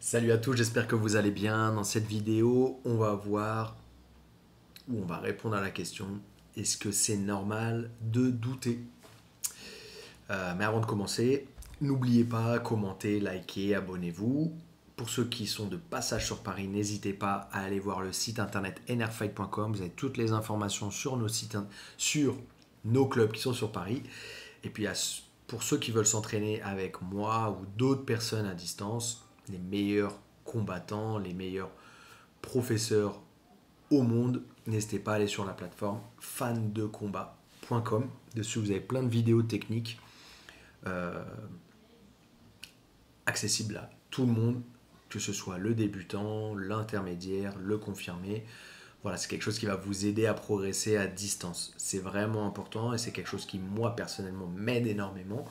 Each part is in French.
Salut à tous, j'espère que vous allez bien. Dans cette vidéo, on va voir ou on va répondre à la question, est-ce que c'est normal de douter? Mais avant de commencer, n'oubliez pas, commentez, likez, abonnez-vous. Pour ceux qui sont de passage sur Paris, n'hésitez pas à aller voir le site internet enerfight.com. Vous avez toutes les informations sur sur nos clubs qui sont sur Paris. Et puis pour ceux qui veulent s'entraîner avec moi ou d'autres personnes à distance, les meilleurs combattants, les meilleurs professeurs au monde, n'hésitez pas à aller sur la plateforme fandecombat.com. Dessus, vous avez plein de vidéos techniques euh, accessibles à tout le monde, que ce soit le débutant, l'intermédiaire, le confirmé. Voilà, c'est quelque chose qui va vous aider à progresser à distance. C'est vraiment important et c'est quelque chose qui, moi, personnellement, m'aide énormément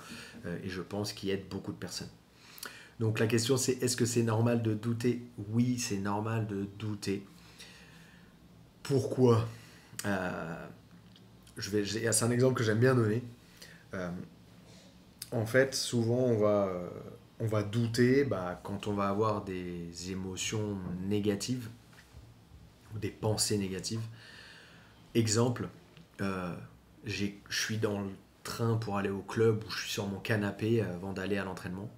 et je pense qu'il aide beaucoup de personnes. Donc la question c'est, est-ce que c'est normal de douter? Oui, c'est normal de douter. Pourquoi? Euh, c'est un exemple que j'aime bien donner. Euh, En fait, souvent on va douter quand on va avoir des émotions négatives ou des pensées négatives. Exemple, euh, je suis dans le train pour aller au club ou je suis sur mon canapé avant d'aller à l'entraînement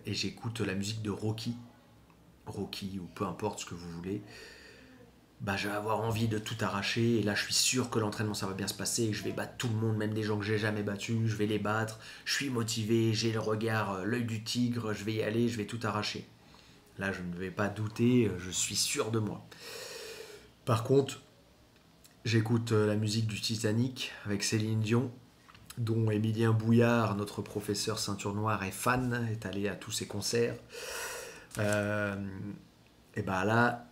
et j'écoute la musique de Rocky ou peu importe ce que vous voulez. Je vais avoir envie de tout arracher. Et là, je suis sûr que l'entraînement, ça va bien se passer. Je vais battre tout le monde, même des gens que j'ai jamais battus. Je vais les battre. Je suis motivé, j'ai le regard, l'œil du tigre. Je vais y aller, je vais tout arracher. Là, je ne vais pas douter, je suis sûr de moi. Par contre, j'écoute la musique du Titanic avec Céline Dion, dont Émilien Bouillard, notre professeur ceinture noire, est fan, est allé à tous ses concerts. Euh, et là,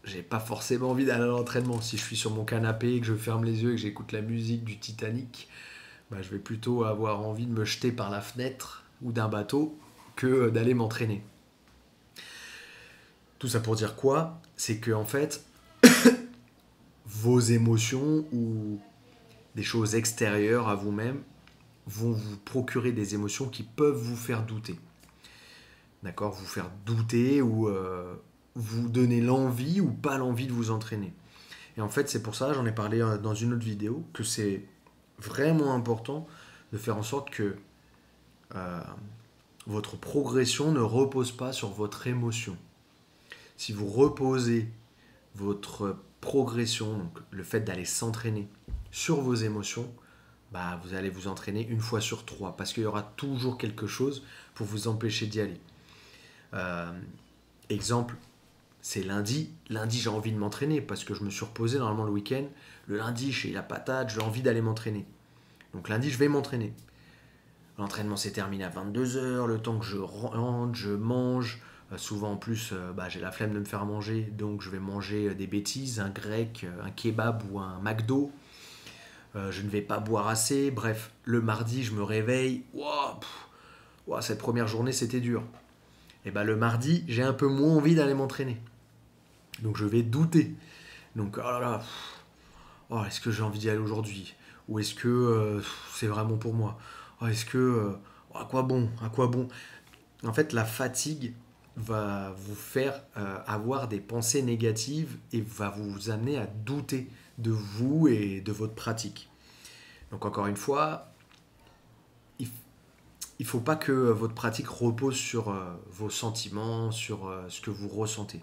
j'ai pas forcément envie d'aller à l'entraînement. Si je suis sur mon canapé, que je ferme les yeux et que j'écoute la musique du Titanic, je vais plutôt avoir envie de me jeter par la fenêtre ou d'un bateau que d'aller m'entraîner. Tout ça pour dire quoi? C'est que en fait, vos émotions ou des choses extérieures à vous-même vont vous procurer des émotions qui peuvent vous faire douter. D'accord? Vous faire douter ou vous donner l'envie ou pas l'envie de vous entraîner. Et en fait, c'est pour ça, j'en ai parlé dans une autre vidéo, que c'est vraiment important de faire en sorte que euh, votre progression ne repose pas sur votre émotion. Si vous reposez votre progression, donc le fait d'aller s'entraîner sur vos émotions, vous allez vous entraîner une fois sur trois, parce qu'il y aura toujours quelque chose pour vous empêcher d'y aller. Euh, Exemple, c'est lundi. Lundi, j'ai envie de m'entraîner parce que je me suis reposé normalement le week-end. Le lundi, j'ai la patate, j'ai envie d'aller m'entraîner. Donc lundi, je vais m'entraîner. L'entraînement s'est terminé à 22 h, le temps que je rentre, je mange. Souvent en plus, j'ai la flemme de me faire manger, donc je vais manger des bêtises, un grec, un kebab ou un McDo. Je ne vais pas boire assez. Bref, le mardi, je me réveille. Wow, wow, cette première journée, c'était dur. Et le mardi, j'ai un peu moins envie d'aller m'entraîner. Donc je vais douter. Donc, oh là là, oh, est-ce que j'ai envie d'y aller aujourd'hui? Ou est-ce que c'est vraiment pour moi? Oh, est-ce que... oh, à quoi bon? À quoi bon? En fait, la fatigue va vous faire avoir des pensées négatives et va vous amener à douter de vous et de votre pratique. Donc encore une fois, il ne faut pas que votre pratique repose sur vos sentiments, sur ce que vous ressentez.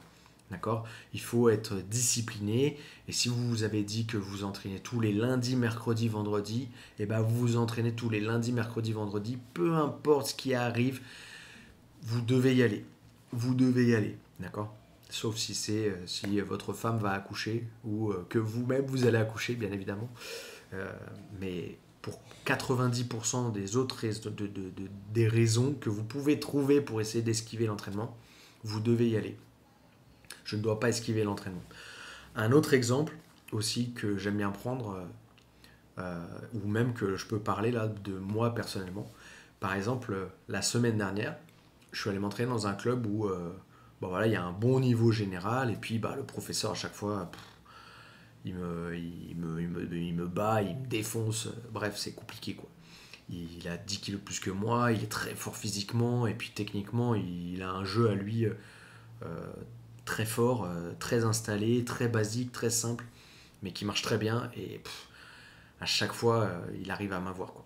D'accord? Il faut être discipliné. Et si vous vous avez dit que vous entraînez tous les lundis, mercredis, vendredis, vous vous entraînez tous les lundis, mercredis, vendredis. Peu importe ce qui arrive, vous devez y aller. Vous devez y aller. D'accord? Sauf si c'est si votre femme va accoucher ou que vous-même vous allez accoucher, bien évidemment. Mais pour 90% des autres des raisons que vous pouvez trouver pour essayer d'esquiver l'entraînement, vous devez y aller. Je ne dois pas esquiver l'entraînement. Un autre exemple aussi que j'aime bien prendre, ou même que je peux parler là de moi personnellement. Par exemple, la semaine dernière, je suis allé m'entraîner dans un club où il y a un bon niveau général et puis le professeur à chaque fois il me bat, il me défonce, bref c'est compliqué quoi. il a 10 kilos de plus que moi, il est très fort physiquement, et puis techniquement, il a un jeu à lui très fort, très installé, très basique, très simple, mais qui marche très bien, et à chaque fois, il arrive à m'avoir, quoi.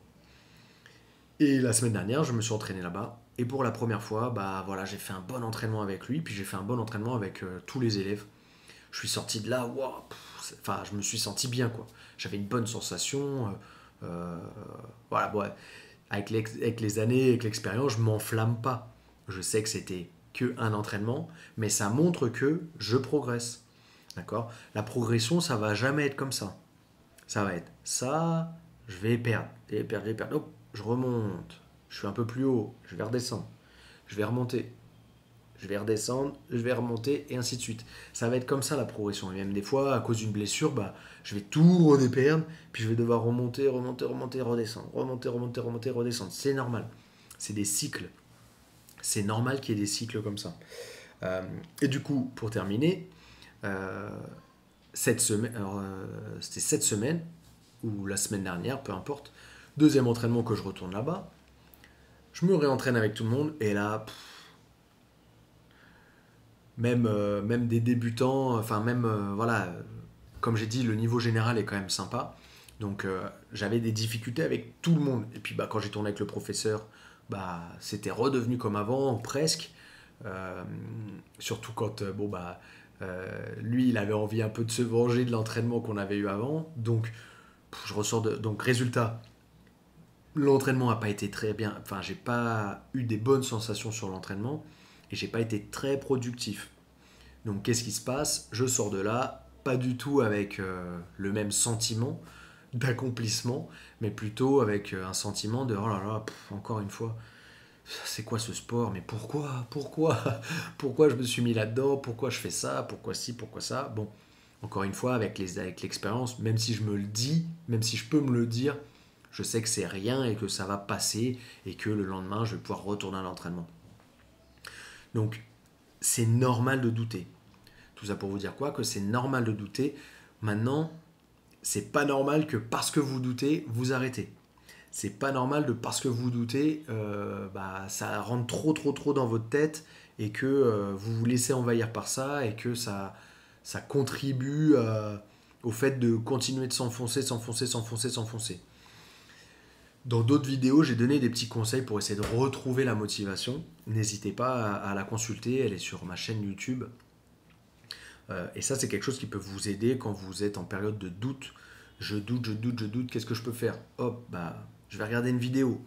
Et la semaine dernière, je me suis entraîné là-bas, et pour la première fois, bah voilà, j'ai fait un bon entraînement avec lui, puis j'ai fait un bon entraînement avec tous les élèves. Je suis sorti de là, waouh, enfin, je me suis senti bien, quoi. J'avais une bonne sensation, voilà, bon, avec les années, avec l'expérience, je m'enflamme pas. Je sais que c'était que un entraînement, mais ça montre que je progresse. D'accord. La progression, ça va jamais être comme ça. Ça va être ça, je vais perdre, je vais perdre. Hop, je remonte, je suis un peu plus haut, je vais redescendre, je vais remonter, je vais redescendre, je vais remonter, et ainsi de suite. Ça va être comme ça la progression. Et même des fois, à cause d'une blessure, bah, je vais tout redéperdre, puis je vais devoir remonter, remonter, remonter, redescendre, remonter, remonter, remonter, redescendre. C'est normal. C'est des cycles. C'est normal qu'il y ait des cycles comme ça. Et du coup, pour terminer, euh, cette semaine, c'était cette semaine, ou la semaine dernière, peu importe, deuxième entraînement que je retourne là-bas, je me réentraîne avec tout le monde, et là, même des débutants, enfin même, voilà, comme j'ai dit, le niveau général est quand même sympa. Donc j'avais des difficultés avec tout le monde. Et puis bah, quand j'ai tourné avec le professeur, bah, c'était redevenu comme avant, presque. Euh, Surtout quand bon, bah, lui, il avait envie un peu de se venger de l'entraînement qu'on avait eu avant. Donc je ressors de... Donc résultat, l'entraînement n'a pas été très bien. Enfin, j'ai pas eu des bonnes sensations sur l'entraînement. Et j'ai pas été très productif. Donc qu'est-ce qui se passe? Je sors de là, pas du tout avec le même sentiment d'accomplissement, mais plutôt avec un sentiment de oh là là, encore une fois, c'est quoi ce sport? Mais pourquoi je me suis mis là-dedans? Pourquoi je fais ça? Pourquoi ci? Pourquoi ça? Bon, encore une fois, avec l'expérience, même si je me le dis, même si je peux me le dire, je sais que c'est rien et que ça va passer et que le lendemain, je vais pouvoir retourner à l'entraînement. Donc, c'est normal de douter. Tout ça pour vous dire quoi? Que c'est normal de douter. Maintenant, c'est pas normal que parce que vous doutez, vous arrêtez. C'est pas normal de parce que vous doutez, bah, ça rentre trop dans votre tête et que vous vous laissez envahir par ça et que ça contribue au fait de continuer de s'enfoncer, s'enfoncer, s'enfoncer, s'enfoncer. Dans d'autres vidéos, j'ai donné des petits conseils pour essayer de retrouver la motivation. N'hésitez pas à la consulter, elle est sur ma chaîne YouTube. Et ça, c'est quelque chose qui peut vous aider quand vous êtes en période de doute. Je doute, qu'est-ce que je peux faire? Hop, bah, je vais regarder une vidéo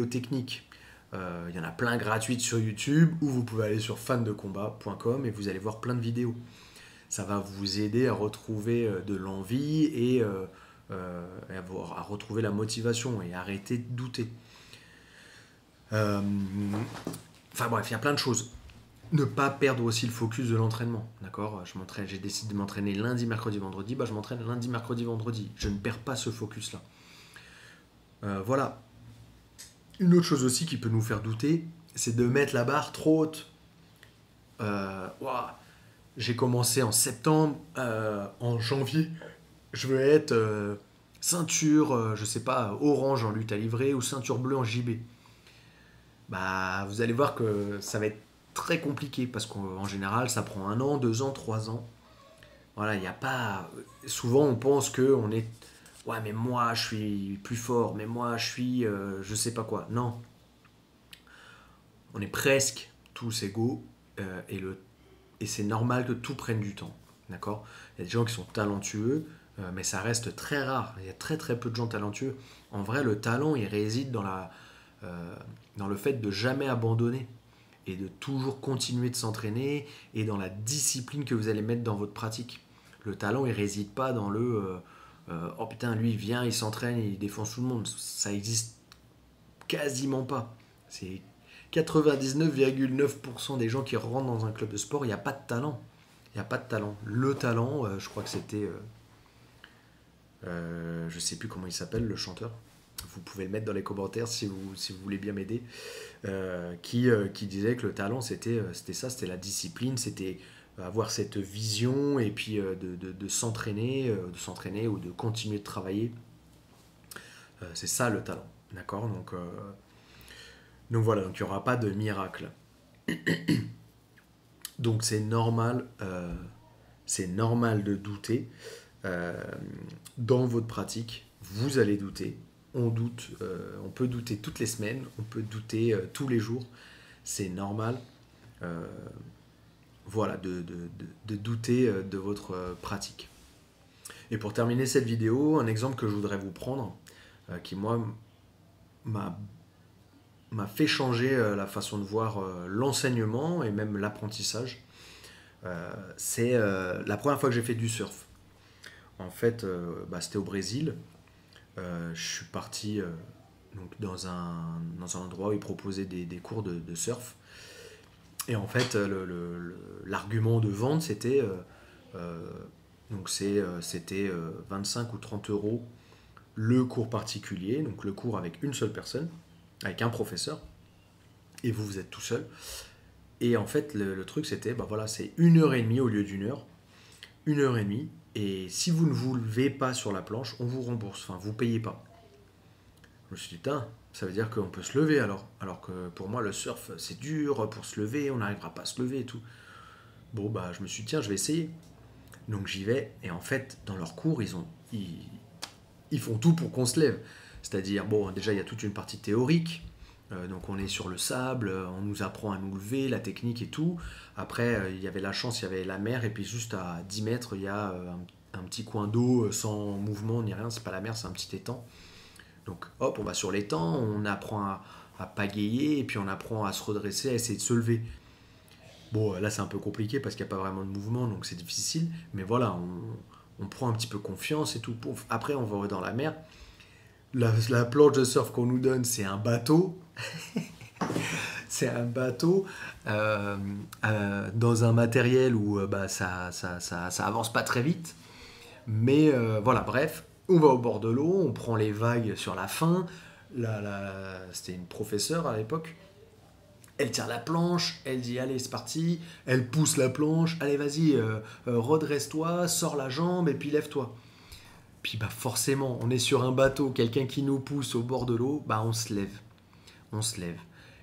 technique. Il y en a plein gratuites sur YouTube ou vous pouvez aller sur fandecombat.com et vous allez voir plein de vidéos. Ça va vous aider à retrouver de l'envie et à retrouver la motivation et arrêter de douter. Enfin bref, il y a plein de choses. Ne pas perdre aussi le focus de l'entraînement, d'accord? J'ai décidé de m'entraîner lundi, mercredi, vendredi, bah je m'entraîne lundi, mercredi, vendredi. Je ne perds pas ce focus-là. Voilà. Une autre chose aussi qui peut nous faire douter, c'est de mettre la barre trop haute. Ouah, j'ai commencé en septembre, en janvier, je veux être ceinture, je sais pas, orange en lutte à livrer ou ceinture bleue en JB. Bah, vous allez voir que ça va être très compliqué parce qu'en général, ça prend 1 an, 2 ans, 3 ans. Voilà, il n'y a pas. Souvent, on pense que on est. Ouais, mais moi, je suis plus fort, mais moi, je suis. Je sais pas quoi. Non, on est presque tous égaux et c'est normal que tout prenne du temps. D'accord. Il y a des gens qui sont talentueux, mais ça reste très rare. Il y a très très peu de gens talentueux. En vrai, le talent, il réside dans le fait de jamais abandonner et de toujours continuer de s'entraîner et dans la discipline que vous allez mettre dans votre pratique. Le talent, il réside pas dans oh putain, lui il vient, il s'entraîne, il défonce tout le monde. Ça existe quasiment pas. C'est 99,9% des gens qui rentrent dans un club de sport, il n'y a pas de talent. Il n'y a pas de talent. Le talent, je crois que c'était. Je sais plus comment il s'appelle, le chanteur. Vous pouvez le mettre dans les commentaires si vous voulez bien m'aider. Qui disait que le talent, c'était ça, c'était la discipline, c'était avoir cette vision et puis de s'entraîner ou de continuer de travailler. C'est ça le talent. D'accord, donc voilà, donc il n'y aura pas de miracle. Donc c'est normal de douter. Euh, dans votre pratique, vous allez douter. On doute, on peut douter toutes les semaines, on peut douter tous les jours. C'est normal. Euh, voilà, de douter de votre pratique. Et pour terminer cette vidéo, un exemple que je voudrais vous prendre, qui moi m'a m'a fait changer la façon de voir l'enseignement et même l'apprentissage. C'est la première fois que j'ai fait du surf. En fait, c'était au Brésil. Je suis parti donc dans un endroit où ils proposaient des cours de surf. Et en fait, l'argument de vente, c'était c'était 25 ou 30 euros le cours particulier, donc le cours avec une seule personne, avec un professeur, et vous êtes tout seul. Et en fait, le truc, c'était, voilà, c'est 1 heure et demie au lieu d'1 heure, 1 heure et demie, et si vous ne vous levez pas sur la planche, on vous rembourse, enfin, vous payez pas. Je me suis dit, putain, ça veut dire qu'on peut se lever alors que pour moi, le surf, c'est dur pour se lever, on n'arrivera pas à se lever et tout. Bon, je me suis dit, tiens, je vais essayer. Donc j'y vais, et en fait, dans leur cours, ils font tout pour qu'on se lève. C'est-à-dire, bon, déjà, il y a toute une partie théorique. Donc on est sur le sable, on nous apprend à nous lever, la technique et tout. Après, il y avait la chance, il y avait la mer, et puis juste à 10 mètres, il y a un petit coin d'eau sans mouvement ni rien. C'est pas la mer, c'est un petit étang. Donc hop, on va sur l'étang, on apprend à pagayer, et puis on apprend à se redresser, à essayer de se lever. Bon, là c'est un peu compliqué parce qu'il n'y a pas vraiment de mouvement, donc c'est difficile. Mais voilà, on prend un petit peu confiance et tout. Pouf. Après, on va dans la mer. La planche de surf qu'on nous donne, c'est un bateau. C'est un bateau dans un matériel où ça avance pas très vite. Mais voilà, bref, on va au bord de l'eau, on prend les vagues sur la fin. C'était une professeure à l'époque. Elle tire la planche, elle dit allez c'est parti, elle pousse la planche, allez vas-y, redresse-toi, sors la jambe et puis lève-toi. Puis forcément, on est sur un bateau, quelqu'un qui nous pousse au bord de l'eau, on se lève. On se lève.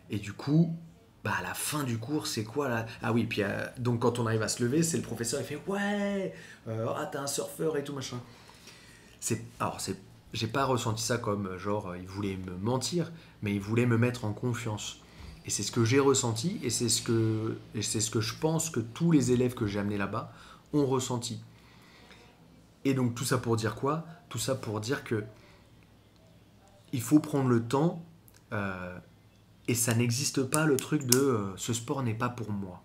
Et du coup, à la fin du cours, c'est quoi là? Ah oui, puis donc quand on arrive à se lever, c'est le professeur, il fait ouais, t'es un surfeur et tout machin. J'ai pas ressenti ça comme genre il voulait me mentir, mais il voulait me mettre en confiance. Et c'est ce que j'ai ressenti, et c'est ce que je pense que tous les élèves que j'ai amenés là-bas ont ressenti. Et donc tout ça pour dire quoi? Tout ça pour dire que il faut prendre le temps, et ça n'existe pas le truc de ce sport n'est pas pour moi.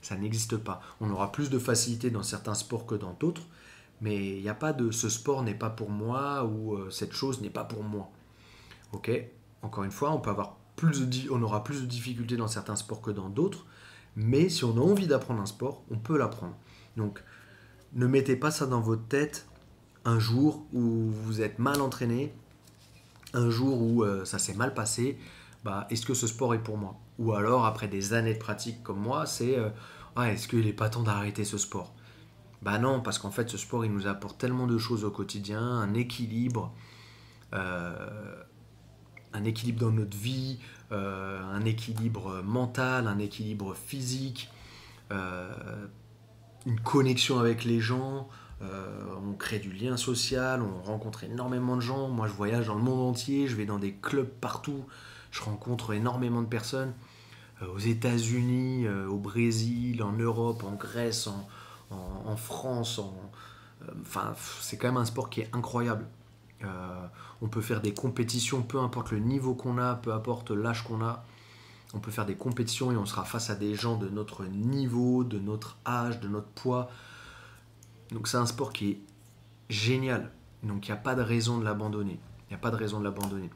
Ça n'existe pas. On aura plus de facilité dans certains sports que dans d'autres, mais il n'y a pas de ce sport n'est pas pour moi ou cette chose n'est pas pour moi. Ok? Encore une fois, on aura plus de difficultés dans certains sports que dans d'autres, mais si on a envie d'apprendre un sport, on peut l'apprendre. Donc, ne mettez pas ça dans votre tête un jour où vous êtes mal entraîné, un jour où ça s'est mal passé, est-ce que ce sport est pour moi? Ou alors, après des années de pratique comme moi, c'est est-ce qu'il n'est pas temps d'arrêter ce sport? Non, parce qu'en fait, ce sport, il nous apporte tellement de choses au quotidien, euh, un équilibre dans notre vie, un équilibre mental, un équilibre physique, euh, une connexion avec les gens, on crée du lien social, on rencontre énormément de gens. Moi, je voyage dans le monde entier, je vais dans des clubs partout, je rencontre énormément de personnes, aux États-Unis, au Brésil, en Europe, en Grèce, en France. C'est quand même un sport qui est incroyable. On peut faire des compétitions, peu importe le niveau qu'on a, peu importe l'âge qu'on a. On peut faire des compétitions et on sera face à des gens de notre niveau, de notre âge, de notre poids. Donc c'est un sport qui est génial. Donc il n'y a pas de raison de l'abandonner. Il n'y a pas de raison de l'abandonner.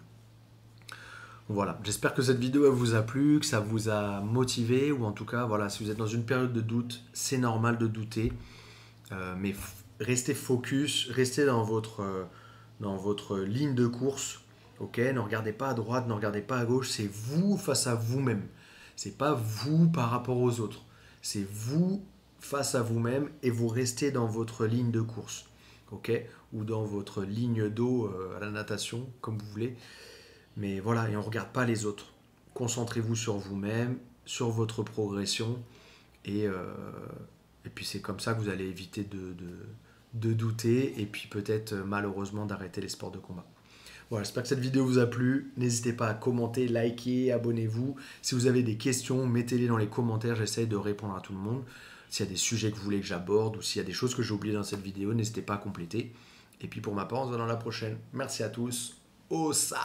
Voilà, j'espère que cette vidéo elle vous a plu, que ça vous a motivé, ou en tout cas, voilà, si vous êtes dans une période de doute, c'est normal de douter, mais restez focus, restez dans votre ligne de course, ok? Ne regardez pas à droite, ne regardez pas à gauche, c'est vous face à vous-même. C'est pas vous par rapport aux autres, c'est vous face à vous-même et vous restez dans votre ligne de course, ok? Ou dans votre ligne d'eau à la natation, comme vous voulez. Mais voilà, et on ne regarde pas les autres. Concentrez-vous sur vous-même, sur votre progression. Et puis c'est comme ça que vous allez éviter de douter et puis peut-être malheureusement d'arrêter les sports de combat. Voilà, j'espère que cette vidéo vous a plu. N'hésitez pas à commenter, liker, abonnez-vous. Si vous avez des questions, mettez-les dans les commentaires. J'essaie de répondre à tout le monde. S'il y a des sujets que vous voulez que j'aborde ou s'il y a des choses que j'ai oubliées dans cette vidéo, n'hésitez pas à compléter. Et puis pour ma part, on se voit dans la prochaine. Merci à tous. Ossa!